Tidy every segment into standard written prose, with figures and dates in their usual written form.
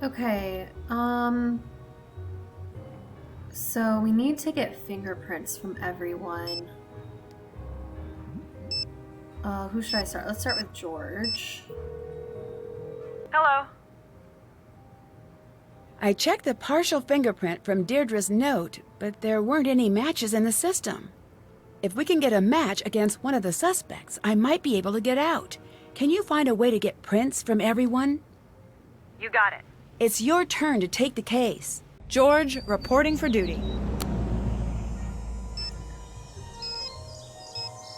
Okay, so we need to get fingerprints from everyone. Who should I start? Let's start with George. Hello. I checked the partial fingerprint from Deirdre's note, but there weren't any matches in the system. If we can get a match against one of the suspects, I might be able to get out. Can you find a way to get prints from everyone? You got it. It's your turn to take the case. George, reporting for duty.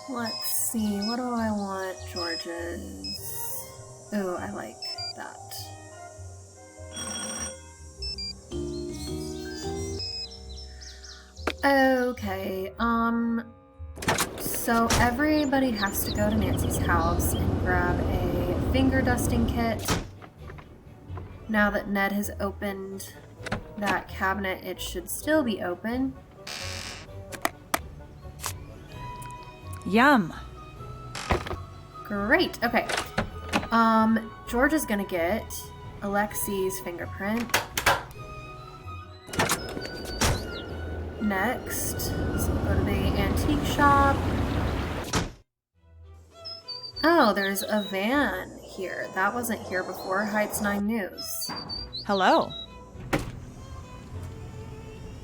Let's see, what do I want George's? Oh, I like that. Okay, so everybody has to go to Nancy's house and grab a finger dusting kit. Now that Ned has opened that cabinet, it should still be open. Yum. Great, okay. George is gonna get Alexi's fingerprint. Next, so we'll go to the antique shop. Oh, there's a van here. That wasn't here before. Heights 9 News. Hello.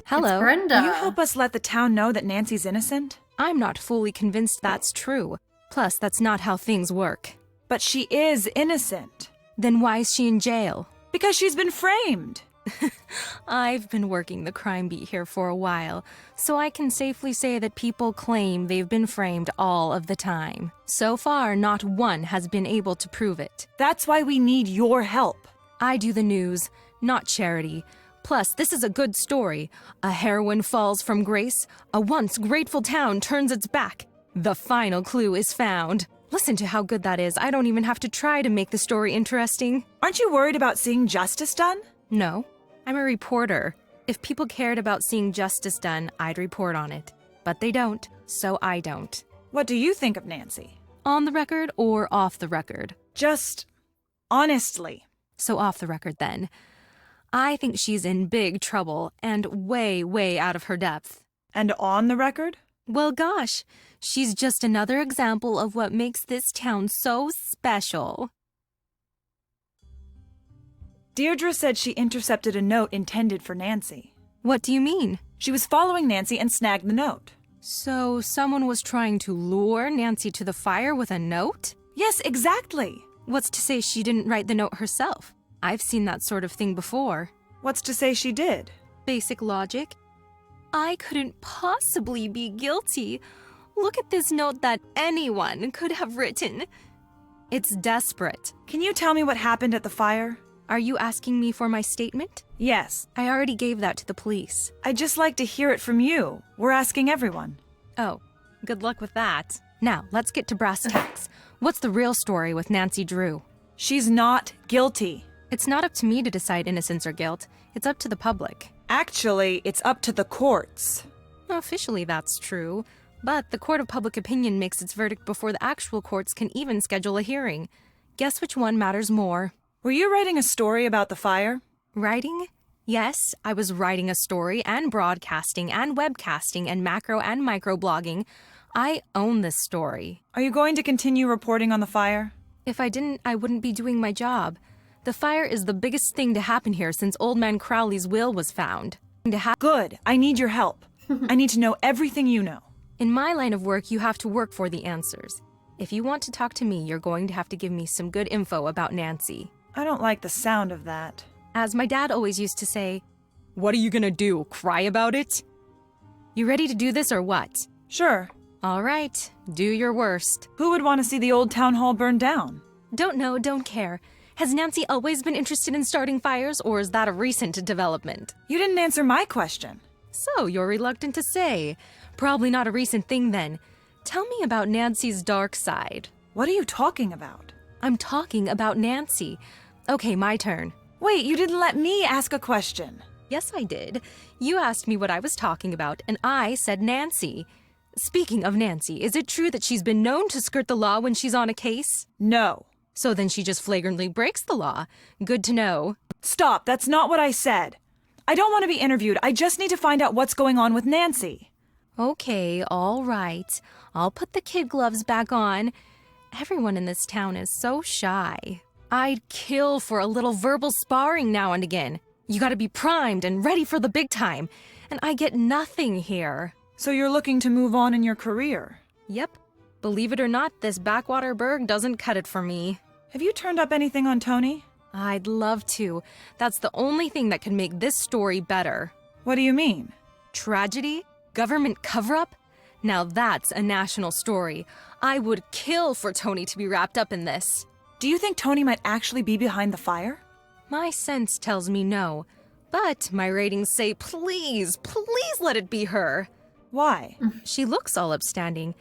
Hello. It's Brenda. Will you help us let the town know that Nancy's innocent? I'm not fully convinced that's true. Plus, that's not how things work. But she is innocent. Then why is she in jail? Because she's been framed. I've been working the crime beat here for a while, so I can safely say that people claim they've been framed all of the time. So far, not one has been able to prove it. That's why we need your help. I do the news, not charity. Plus, this is a good story. A heroine falls from grace, a once grateful town turns its back. The final clue is found. Listen to how good that is. I don't even have to try to make the story interesting. Aren't you worried about seeing justice done? No, I'm a reporter. If people cared about seeing justice done, I'd report on it. But they don't, so I don't. What do you think of Nancy? On the record or off the record? Just honestly. So off the record then. I think she's in big trouble and way, way out of her depth. And on the record? Well, gosh, she's just another example of what makes this town so special. Deirdre said she intercepted a note intended for Nancy. What do you mean? She was following Nancy and snagged the note. So someone was trying to lure Nancy to the fire with a note? Yes, exactly. What's to say she didn't write the note herself? I've seen that sort of thing before. What's to say she did? Basic logic. I couldn't possibly be guilty. Look at this note that anyone could have written. It's desperate. Can you tell me what happened at the fire? Are you asking me for my statement? Yes. I already gave that to the police. I'd just like to hear it from you. We're asking everyone. Oh, good luck with that. Now, let's get to brass tacks. What's the real story with Nancy Drew? She's not guilty. It's not up to me to decide innocence or guilt. It's up to the public. Actually, it's up to the courts. Officially, that's true. But the court of public opinion makes its verdict before the actual courts can even schedule a hearing. Guess which one matters more? Were you writing a story about the fire? Writing? Yes, I was writing a story and broadcasting and webcasting and macro and micro blogging. I own this story. Are you going to continue reporting on the fire? If I didn't, I wouldn't be doing my job. The fire is the biggest thing to happen here since Old Man Crowley's will was found. Good. I need your help. I need to know everything you know. In my line of work, you have to work for the answers. If you want to talk to me, you're going to have to give me some good info about Nancy. I don't like the sound of that. As my dad always used to say, "What are you gonna do, cry about it?" You ready to do this or what? Sure. All right, do your worst. Who would want to see the old town hall burned down? Don't know, don't care. Has Nancy always been interested in starting fires, or is that a recent development? You didn't answer my question. So, you're reluctant to say. Probably not a recent thing then. Tell me about Nancy's dark side. What are you talking about? I'm talking about Nancy. Okay, my turn. Wait, you didn't let me ask a question. Yes, I did. You asked me what I was talking about, and I said Nancy. Speaking of Nancy, is it true that she's been known to skirt the law when she's on a case? No. So then she just flagrantly breaks the law. Good to know. Stop, that's not what I said. I don't want to be interviewed. I just need to find out what's going on with Nancy. Okay, all right. I'll put the kid gloves back on. Everyone in this town is so shy. I'd kill for a little verbal sparring now and again. You gotta be primed and ready for the big time. And I get nothing here. So you're looking to move on in your career? Yep. Believe it or not, this backwater burg doesn't cut it for me. Have you turned up anything on Tony? I'd love to. That's the only thing that can make this story better. What do you mean? Tragedy? Government cover-up? Now that's a national story. I would kill for Tony to be wrapped up in this. Do you think Tony might actually be behind the fire? My sense tells me no. But my ratings say please, please let it be her. Why? She looks all upstanding,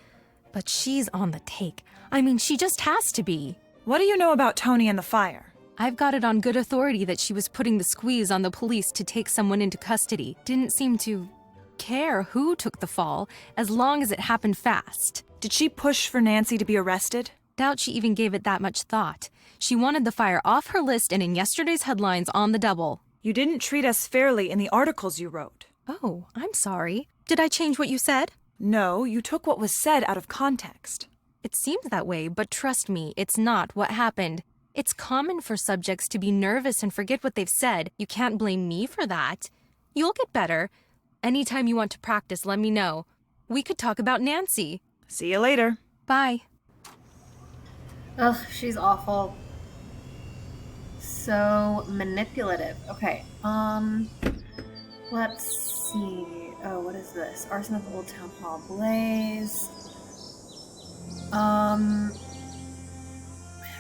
but she's on the take. I mean, she just has to be. What do you know about Tony and the fire? I've got it on good authority that she was putting the squeeze on the police to take someone into custody. Didn't seem to care who took the fall, as long as it happened fast. Did she push for Nancy to be arrested? Doubt she even gave it that much thought. She wanted the fire off her list and in yesterday's headlines on the double. You didn't treat us fairly in the articles you wrote. Oh, I'm sorry. Did I change what you said? No, you took what was said out of context. It seemed that way, but trust me, it's not what happened. It's common for subjects to be nervous and forget what they've said. You can't blame me for that. You'll get better. Anytime you want to practice, let me know. We could talk about Nancy. See you later. Bye. Ugh, she's awful. So manipulative. Okay, let's see. Oh, what is this? Arson of the Old Town Hall Blaze.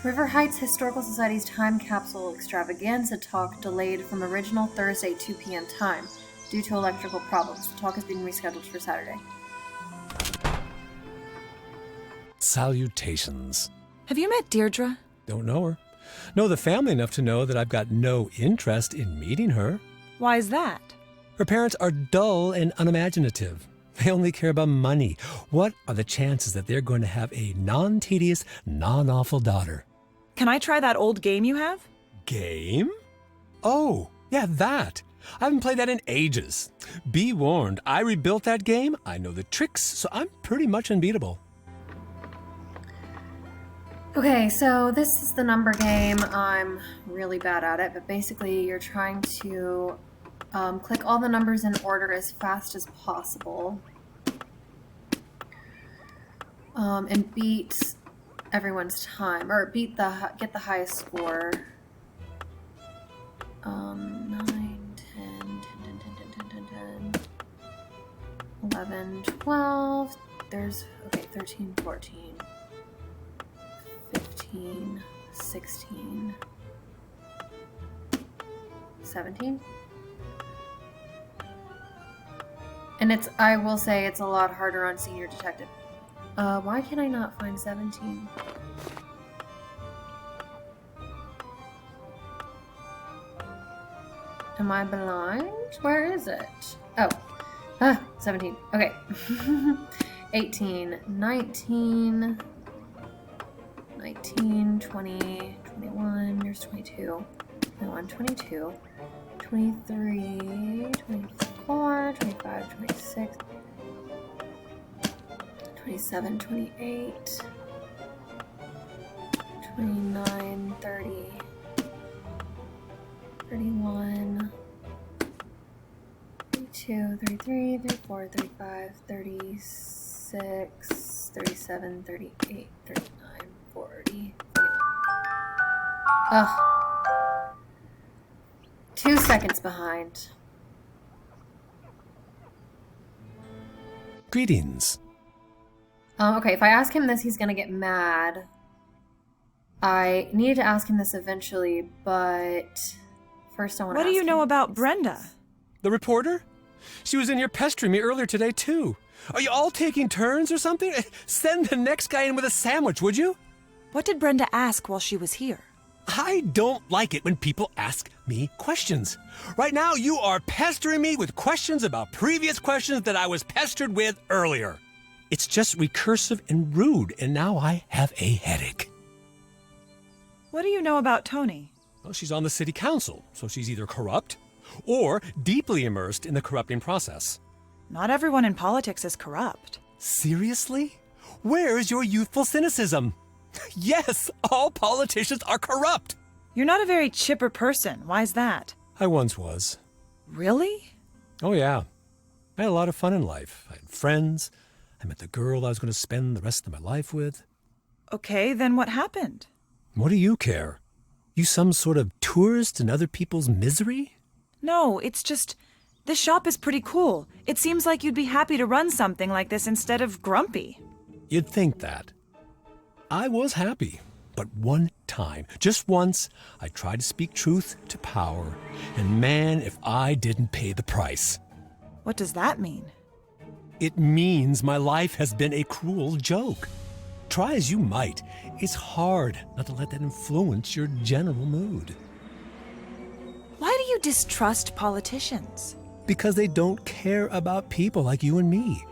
River Heights Historical Society's Time Capsule Extravaganza talk delayed from original Thursday 2 p.m. time due to electrical problems. The talk is being rescheduled for Saturday. Salutations. Have you met Deirdre? Don't know her. Know the family enough to know that I've got no interest in meeting her. Why is that? Her parents are dull and unimaginative. They only care about money. What are the chances that they're going to have a non-tedious, non-awful daughter? Can I try that old game you have? Game? Oh, yeah, that. I haven't played that in ages. Be warned, I rebuilt that game. I know the tricks, so I'm pretty much unbeatable. Okay, so this is the number game. I'm really bad at it, but basically you're trying to click all the numbers in order as fast as possible and beat everyone's time, or get the highest score. 9, 10, 11, 12. There's, okay, 13, 14. 15, 16, 17. And I will say it's a lot harder on Senior Detective. Why can I not find 17? Am I blind? Where is it? Oh. 17. Okay. 18, 19... 19, 20, 21, there's 22, 21, 22, 23, 24, 25, 26, 27, 28, 29, 30, 31, 32, 33, 34, 35, 36, 37, 38, 39. 40, 41. Ugh. 2 seconds behind. Greetings. Okay, if I ask him this, he's gonna get mad. I needed to ask him this eventually, but first I want to What do you know about Brenda? The reporter? She was in here pestering me earlier today, too. Are you all taking turns or something? Send the next guy in with a sandwich, would you? What did Brenda ask while she was here? I don't like it when people ask me questions. Right now, you are pestering me with questions about previous questions that I was pestered with earlier. It's just recursive and rude, and now I have a headache. What do you know about Tony? Well, she's on the city council, so she's either corrupt or deeply immersed in the corrupting process. Not everyone in politics is corrupt. Seriously? Where's your youthful cynicism? Yes, all politicians are corrupt. You're not a very chipper person. Why's that? I once was. Really? Oh, yeah. I had a lot of fun in life. I had friends. I met the girl I was going to spend the rest of my life with. Okay, then what happened? What do you care? You some sort of tourist in other people's misery? No, it's just... This shop is pretty cool. It seems like you'd be happy to run something like this instead of grumpy. You'd think that. I was happy. But one time, just once, I tried to speak truth to power. And man, if I didn't pay the price. What does that mean? It means my life has been a cruel joke. Try as you might, it's hard not to let that influence your general mood. Why do you distrust politicians? Because they don't care about people like you and me.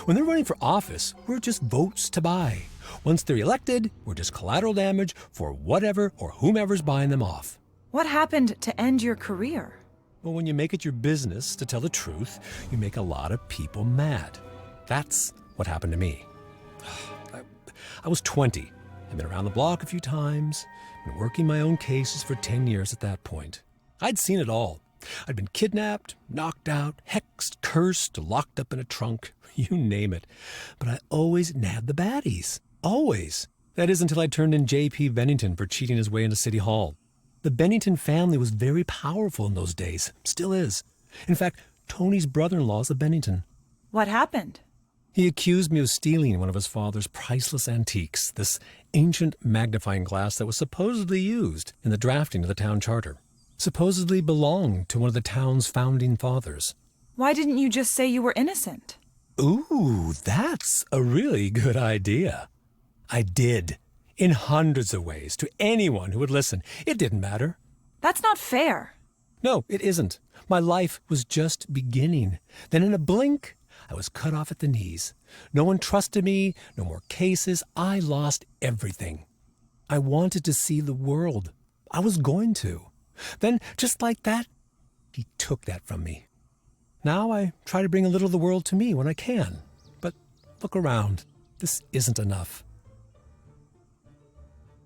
When they're running for office, we're just votes to buy. Once they're elected, we're just collateral damage for whatever or whomever's buying them off. What happened to end your career? Well, when you make it your business to tell the truth, you make a lot of people mad. That's what happened to me. I was 20. I'd been around the block a few times, been working my own cases for 10 years at that point. I'd seen it all. I'd been kidnapped, knocked out, hexed, cursed, locked up in a trunk, you name it. But I always nabbed the baddies. Always. That is until I turned in J.P. Bennington for cheating his way into City Hall. The Bennington family was very powerful in those days. Still is. In fact, Tony's brother-in-law is a Bennington. What happened? He accused me of stealing one of his father's priceless antiques, this ancient magnifying glass that was supposedly used in the drafting of the town charter. Supposedly belonged to one of the town's founding fathers. Why didn't you just say you were innocent? Ooh, that's a really good idea. I did. In hundreds of ways, to anyone who would listen. It didn't matter. That's not fair. No, it isn't. My life was just beginning. Then in a blink, I was cut off at the knees. No one trusted me, no more cases. I lost everything. I wanted to see the world. I was going to. Then, just like that, he took that from me. Now I try to bring a little of the world to me when I can. But look around. This isn't enough.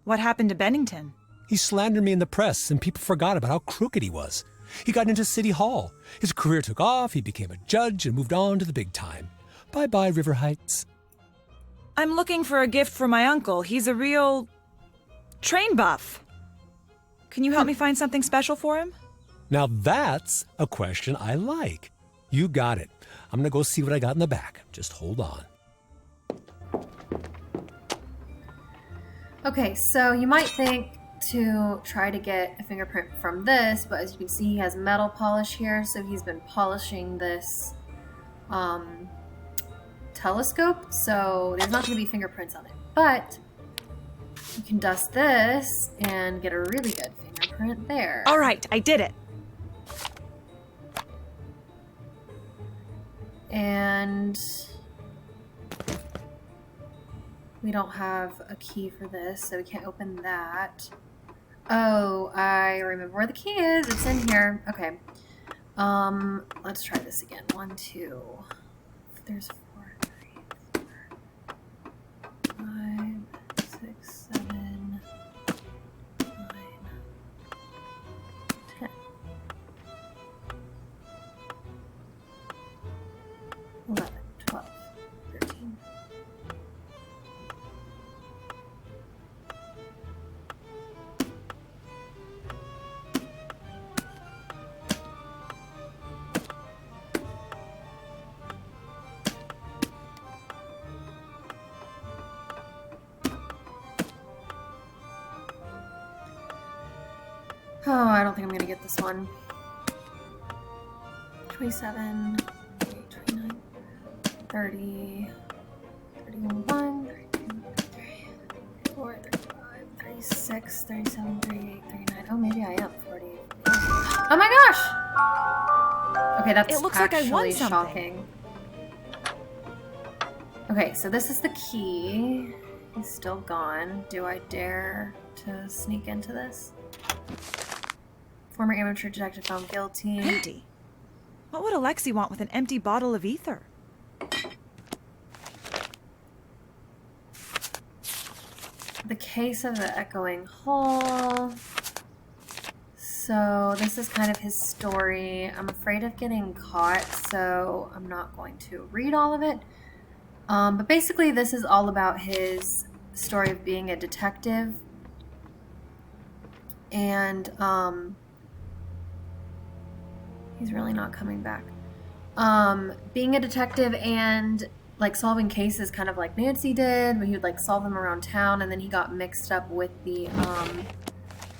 What happened to Bennington? He slandered me in the press, and people forgot about how crooked he was. He got into City Hall. His career took off, he became a judge, and moved on to the big time. Bye-bye, River Heights. I'm looking for a gift for my uncle. He's a real... train buff. Can you help me find something special for him? Now that's a question I like. You got it. I'm gonna go see what I got in the back. Just hold on. Okay, so you might think to try to get a fingerprint from this, but as you can see, he has metal polish here, so he's been polishing this telescope, so there's not going to be fingerprints on it. But you can dust this and get a really good fingerprint there. All right, I did it. And we don't have a key for this, so we can't open that. Oh, I remember where the key is. It's in here. Okay. Let's try this again. 1, 2. There's 4, 3, 4, 5, 6, 7, 9, 10. 11, 12, 13. Oh, I don't think I'm gonna get this one. 27, 28, 29, 30, 31, 32, 33, 34, 35, 36, 37, 38, 39. Oh, maybe I am 40. Oh my gosh! Okay, that's It looks like I won actually something. shocking. Okay, so this is the key. He's still gone. Do I dare to sneak into this? Former amateur detective found guilty. Empty. What would Alexei want with an empty bottle of ether? The case of the echoing hall. So this is kind of his story. I'm afraid of getting caught, so I'm not going to read all of it. But basically this is all about his story of being a detective. And he's really not coming back. Being a detective and like solving cases kind of like Nancy did, but he would like solve them around town, and then he got mixed up with the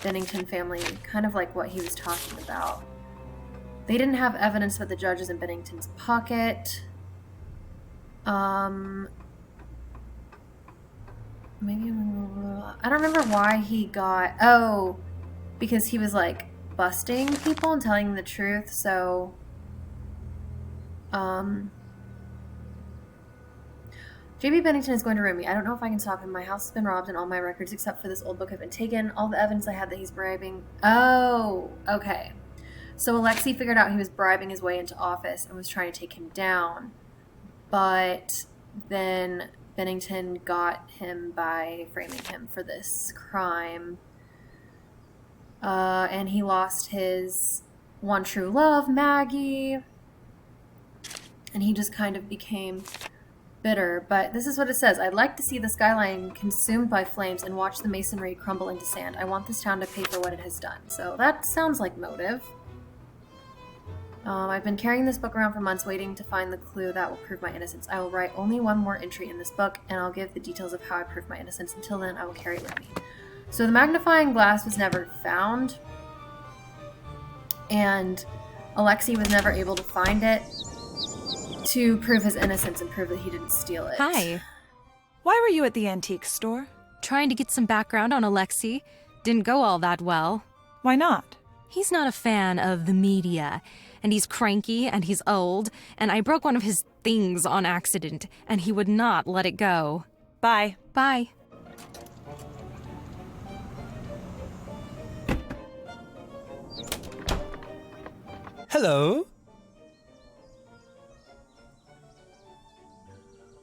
Bennington family, kind of like what he was talking about. They didn't have evidence, but the judge is in Bennington's pocket. Maybe I don't remember why he got. Oh, because he was like busting people and telling them the truth. So, JB Bennington is going to ruin me. I don't know if I can stop him. My house has been robbed and all my records except for this old book have been taken. All the evidence I had that he's bribing. Oh, okay. So Alexei figured out he was bribing his way into office and was trying to take him down. But then Bennington got him by framing him for this crime. And he lost his one true love, Maggie. And he just kind of became bitter. But this is what it says. I'd like to see the skyline consumed by flames and watch the masonry crumble into sand. I want this town to pay for what it has done. So that sounds like motive. I've been carrying this book around for months, waiting to find the clue that will prove my innocence. I will write only one more entry in this book, and I'll give the details of how I prove my innocence. Until then, I will carry it with me. So the magnifying glass was never found, and Alexei was never able to find it to prove his innocence and prove that he didn't steal it. Hi. Why were you at the antique store? Trying to get some background on Alexei. Didn't go all that well. Why not? He's not a fan of the media, and he's cranky, and he's old, and I broke one of his things on accident, and he would not let it go. Bye. Bye. Hello?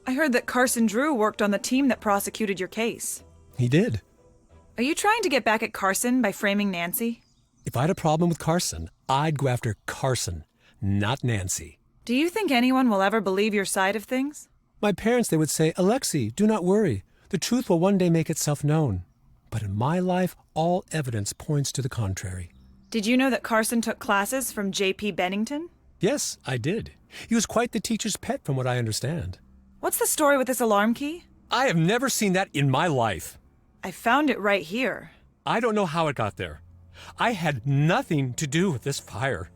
I heard that Carson Drew worked on the team that prosecuted your case. He did. Are you trying to get back at Carson by framing Nancy? If I had a problem with Carson, I'd go after Carson, not Nancy. Do you think anyone will ever believe your side of things? My parents, they would say, Alexei, do not worry. The truth will one day make itself known. But in my life, all evidence points to the contrary. Did you know that Carson took classes from J.P. Bennington? Yes, I did. He was quite the teacher's pet, from what I understand. What's the story with this alarm key? I have never seen that in my life. I found it right here. I don't know how it got there. I had nothing to do with this fire.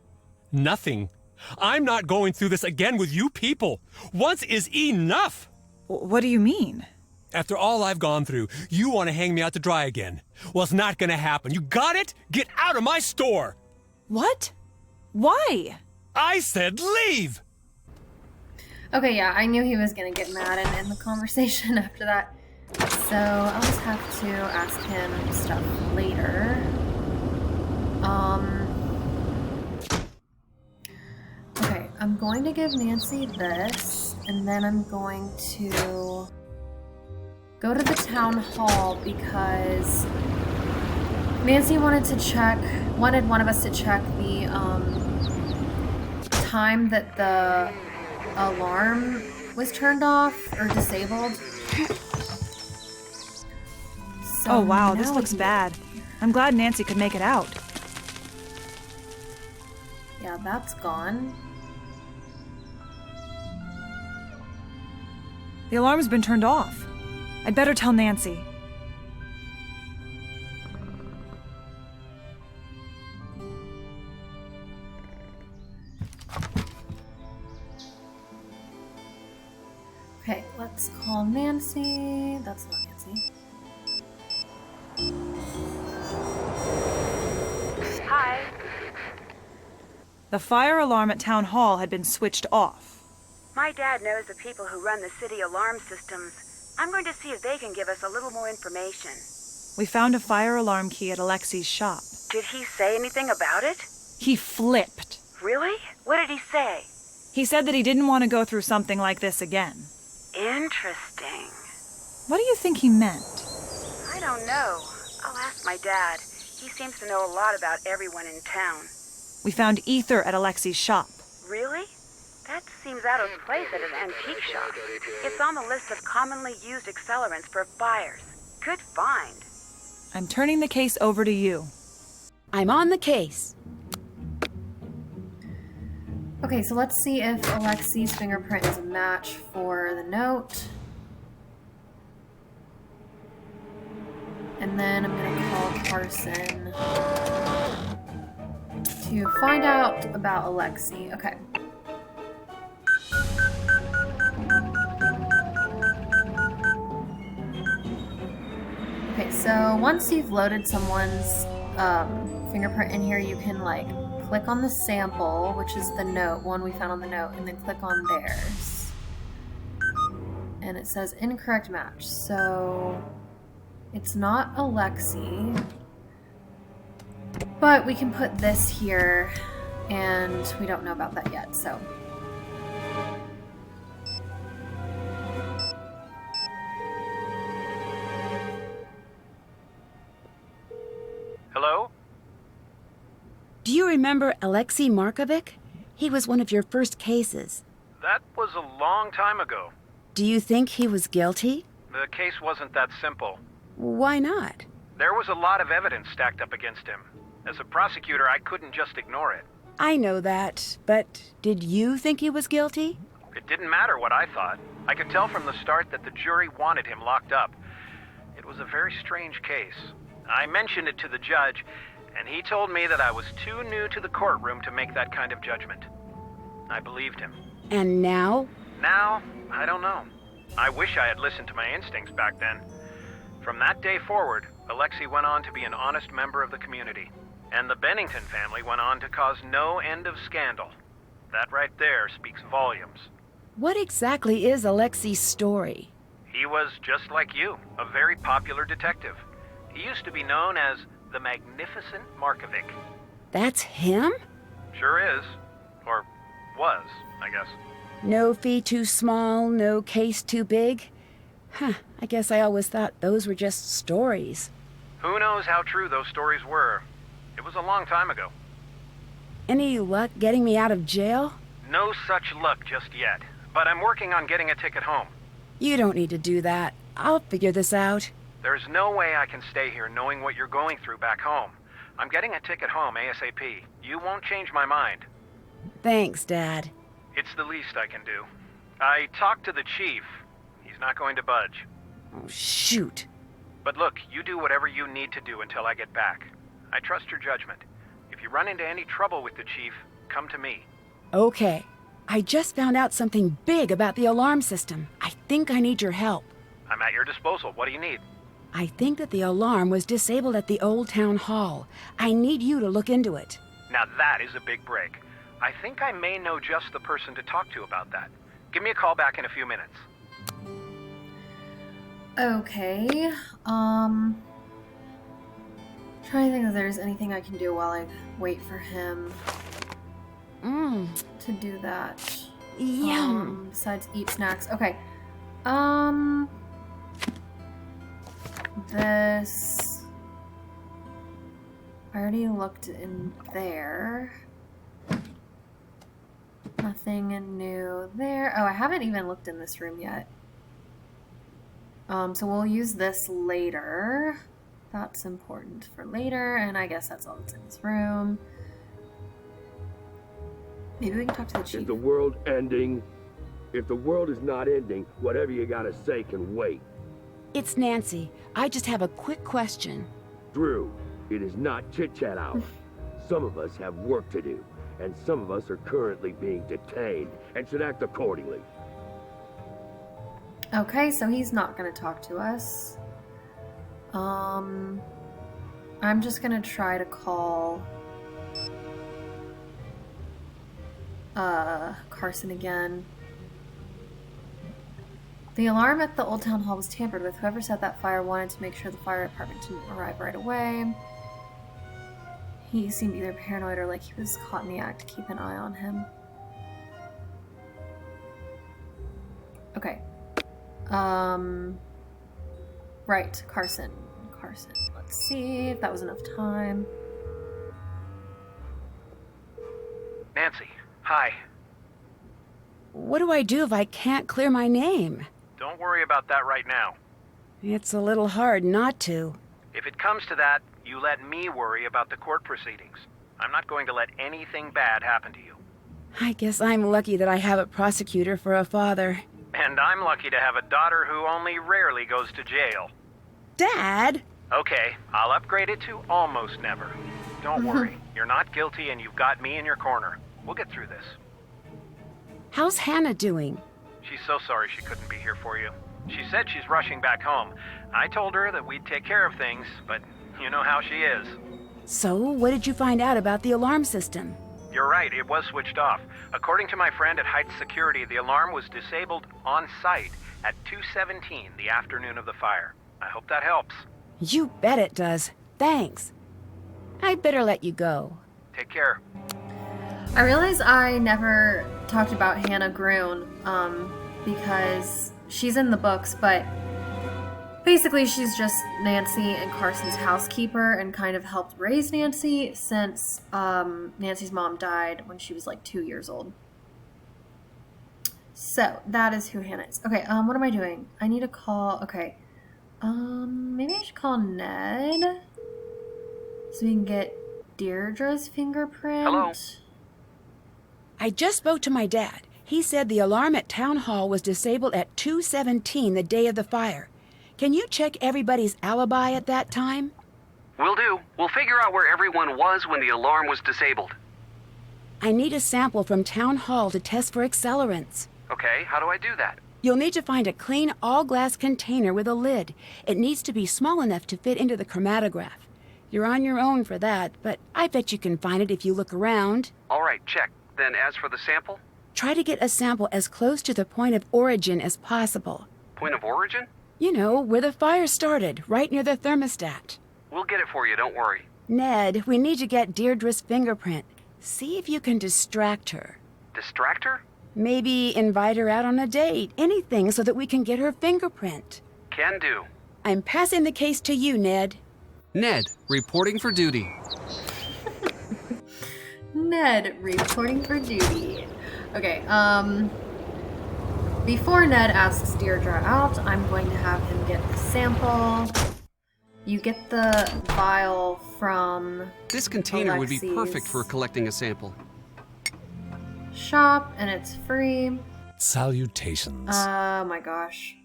Nothing. I'm not going through this again with you people. Once is enough. What do you mean? After all I've gone through, you want to hang me out to dry again. Well, it's not going to happen. You got it? Get out of my store. What? Why? I said leave. Okay, yeah, I knew he was gonna get mad and end the conversation after that. So I'll just have to ask him stuff later. Okay, I'm going to give Nancy this, and then I'm going to go to the town hall because Nancy wanted one of us to check the time that the alarm was turned off or disabled. So Oh wow, this now looks bad. I'm glad Nancy could make it out. Yeah, that's gone. The alarm's been turned off. I'd better tell Nancy. Okay, let's call Nancy. That's not Nancy. Hi. The fire alarm at Town Hall had been switched off. My dad knows the people who run the city alarm systems. I'm going to see if they can give us a little more information. We found a fire alarm key at Alexi's shop. Did he say anything about it? He flipped. Really? What did he say? He said that he didn't want to go through something like this again. Interesting. What do you think he meant? I don't know. I'll ask my dad. He seems to know a lot about everyone in town. We found ether at Alexi's shop. Really? That seems out of place at an antique shop. It's on the list of commonly used accelerants for fires. Good find. I'm turning the case over to you. I'm on the case. Okay, so let's see if Alexi's fingerprint is a match for the note. And then I'm gonna call Carson to find out about Alexi. Okay. Okay, so once you've loaded someone's fingerprint in here, you can like click on the sample, which is the note, one we found on the note, and then click on theirs. And it says incorrect match, so it's not Alexi. But we can put this here, and we don't know about that yet, so. Hello? Do you remember Alexei Markovic? He was one of your first cases. That was a long time ago. Do you think he was guilty? The case wasn't that simple. Why not? There was a lot of evidence stacked up against him. As a prosecutor, I couldn't just ignore it. I know that, but did you think he was guilty? It didn't matter what I thought. I could tell from the start that the jury wanted him locked up. It was a very strange case. I mentioned it to the judge, and he told me that I was too new to the courtroom to make that kind of judgment. I believed him. And now? Now, I don't know. I wish I had listened to my instincts back then. From that day forward, Alexei went on to be an honest member of the community. And the Bennington family went on to cause no end of scandal. That right there speaks volumes. What exactly is Alexei's story? He was just like you, a very popular detective. He used to be known as the Magnificent Markovic. That's him? Sure is. Or was, I guess. No fee too small, no case too big? Huh, I guess I always thought those were just stories. Who knows how true those stories were? It was a long time ago. Any luck getting me out of jail? No such luck just yet, but I'm working on getting a ticket home. You don't need to do that. I'll figure this out. There's no way I can stay here knowing what you're going through back home. I'm getting a ticket home ASAP. You won't change my mind. Thanks, Dad. It's the least I can do. I talked to the chief. He's not going to budge. Oh, shoot. But look, you do whatever you need to do until I get back. I trust your judgment. If you run into any trouble with the chief, come to me. Okay. I just found out something big about the alarm system. I think I need your help. I'm at your disposal. What do you need? I think that the alarm was disabled at the old town hall. I need you to look into it. Now that is a big break. I think I may know just the person to talk to about that. Give me a call back in a few minutes. Okay, trying to think if there's anything I can do while I wait for him to do that. Yum. Besides eat snacks. Okay. This... I already looked in there. Nothing new there. Oh, I haven't even looked in this room yet. So we'll use this later. That's important for later, and I guess that's all that's in this room. Maybe we can talk to the chief. Is the world ending? If the world is not ending, whatever you gotta say can wait. It's Nancy. I just have a quick question. Drew, it is not chit-chat hour. Some of us have work to do, and some of us are currently being detained and should act accordingly. Okay, so he's not going to talk to us. I'm just going to try to call Carson again. I The alarm at the Old Town Hall was tampered with. Whoever set that fire wanted to make sure the fire department didn't arrive right away. He seemed either paranoid or like he was caught in the act to keep an eye on him. Okay. Right, Carson. Let's see if that was enough time. Nancy, hi. What do I do if I can't clear my name? Don't worry about that right now. It's a little hard not to. If it comes to that, you let me worry about the court proceedings. I'm not going to let anything bad happen to you. I guess I'm lucky that I have a prosecutor for a father. And I'm lucky to have a daughter who only rarely goes to jail. Dad? Okay, I'll upgrade it to almost never. Don't worry, you're not guilty and you've got me in your corner. We'll get through this. How's Hannah doing? She's so sorry she couldn't be here for you. She said she's rushing back home. I told her that we'd take care of things, but you know how she is. So, what did you find out about the alarm system? You're right, it was switched off. According to my friend at Heights Security, the alarm was disabled on site at 2:17 the afternoon of the fire. I hope that helps. You bet it does. Thanks. I'd better let you go. Take care. I realize I never talked about Hannah Groon, because she's in the books, but basically she's just Nancy and Carson's housekeeper and kind of helped raise Nancy since Nancy's mom died when she was like 2 years old. So that is who Hannah is. Okay, what am I doing? I need to call, okay. Maybe I should call Ned so we can get Deirdre's fingerprint. Hello? I just spoke to my dad. He said the alarm at Town Hall was disabled at 2:17 the day of the fire. Can you check everybody's alibi at that time? Will do. We'll figure out where everyone was when the alarm was disabled. I need a sample from Town Hall to test for accelerants. Okay, how do I do that? You'll need to find a clean, all-glass container with a lid. It needs to be small enough to fit into the chromatograph. You're on your own for that, but I bet you can find it if you look around. All right, check. Then as for the sample? Try to get a sample as close to the point of origin as possible. Point of origin? You know, where the fire started, right near the thermostat. We'll get it for you, don't worry. Ned, we need to get Deirdre's fingerprint. See if you can distract her. Distract her? Maybe invite her out on a date. Anything so that we can get her fingerprint. Can do. I'm passing the case to you, Ned. Ned, reporting for duty. Ned, reporting for duty. Okay, before Ned asks Deirdre out, I'm going to have him get the sample. You get the vial from This container would be Alexi's perfect for collecting a sample. shop, and it's free. Salutations. Oh my gosh.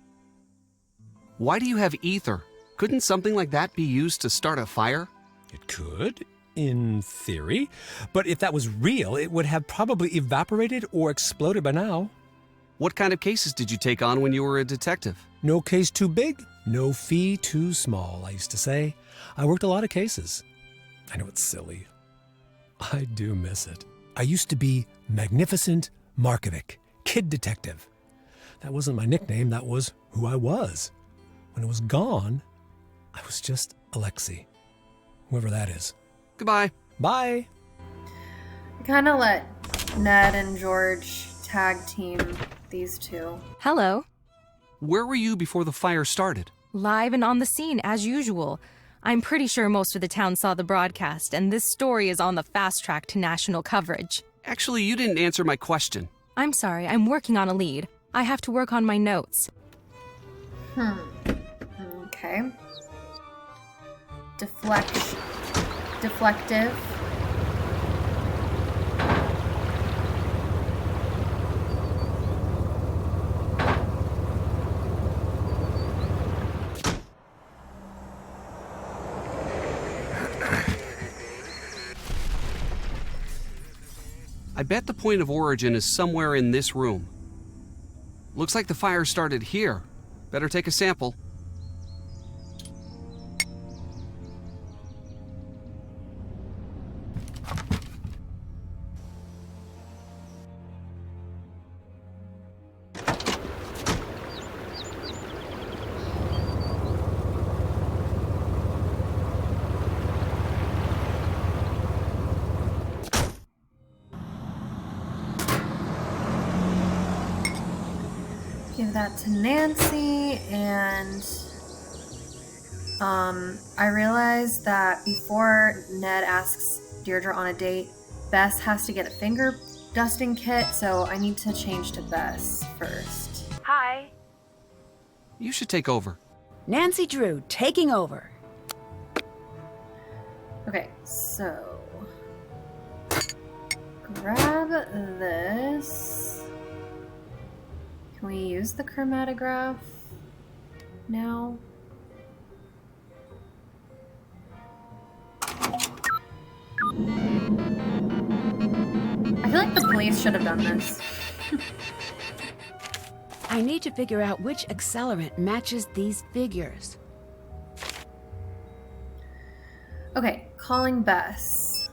Why do you have ether? Couldn't something like that be used to start a fire? It could, in theory. But if that was real, it would have probably evaporated or exploded by now. What kind of cases did you take on when you were a detective? No case too big, no fee too small, I used to say. I worked a lot of cases. I know it's silly. I do miss it. I used to be Magnificent Markovic, kid detective. That wasn't my nickname, that was who I was. When it was gone, I was just Alexei. Whoever that is. Goodbye. Bye. I kind of let Ned and George tag team these two. Hello. Where were you before the fire started? Live and on the scene, as usual. I'm pretty sure most of the town saw the broadcast, and this story is on the fast track to national coverage. Actually, you didn't answer my question. I'm sorry, I'm working on a lead. I have to work on my notes. Okay. Deflective. I bet the point of origin is somewhere in this room. Looks like the fire started here. Better take a sample. Give that to Nancy, and I realized that before Ned asks Deirdre on a date, Bess has to get a finger dusting kit, so I need to change to Bess first. Hi. You should take over. Nancy Drew, taking over. Okay, so grab this. Can we use the chromatograph now? I feel like the police should have done this. I need to figure out which accelerant matches these figures. Okay, calling Bess.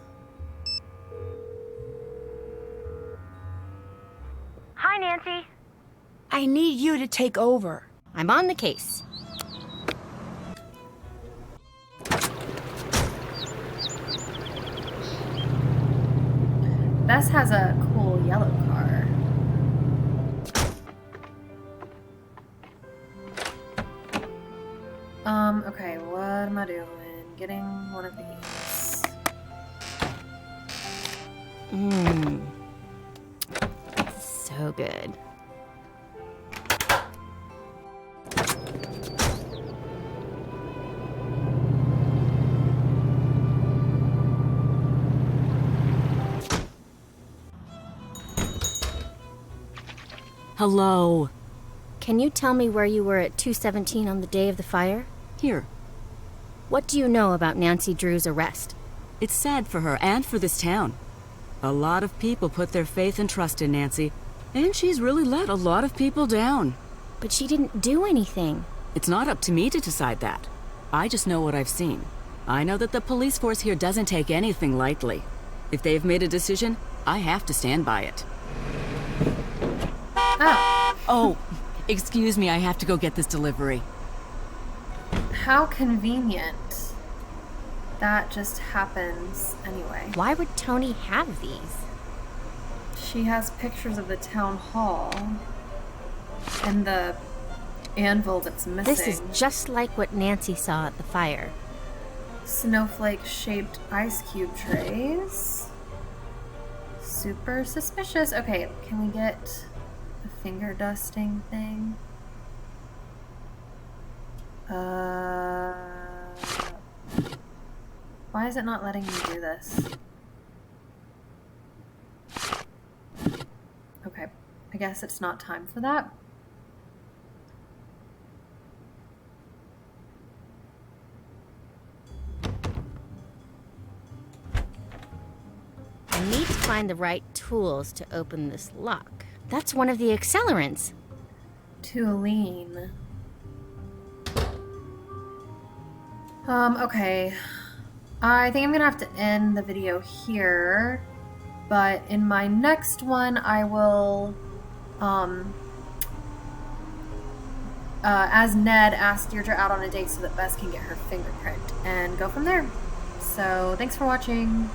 Hi, Nancy. I need you to take over. I'm on the case. Bess has a cool yellow car. Okay, what am I doing? Getting one of these. So good. Hello. Can you tell me where you were at 2:17 on the day of the fire? Here. What do you know about Nancy Drew's arrest? It's sad for her and for this town. A lot of people put their faith and trust in Nancy, and she's really let a lot of people down. But she didn't do anything. It's not up to me to decide that. I just know what I've seen. I know that the police force here doesn't take anything lightly. If they've made a decision, I have to stand by it. Oh. Oh, excuse me, I have to go get this delivery. How convenient. That just happens anyway. Why would Tony have these? She has pictures of the town hall and the anvil that's missing. This is just like what Nancy saw at the fire. Snowflake-shaped ice cube trays. Super suspicious. Okay, can we get the finger dusting thing? Why is it not letting me do this? Okay, I guess it's not time for that. I need to find the right tools to open this lock. That's one of the accelerants. Too lean. Okay. I think I'm gonna have to end the video here, but in my next one I will, as Ned, ask Deirdre out on a date so that Bess can get her fingerprint and go from there. So, thanks for watching.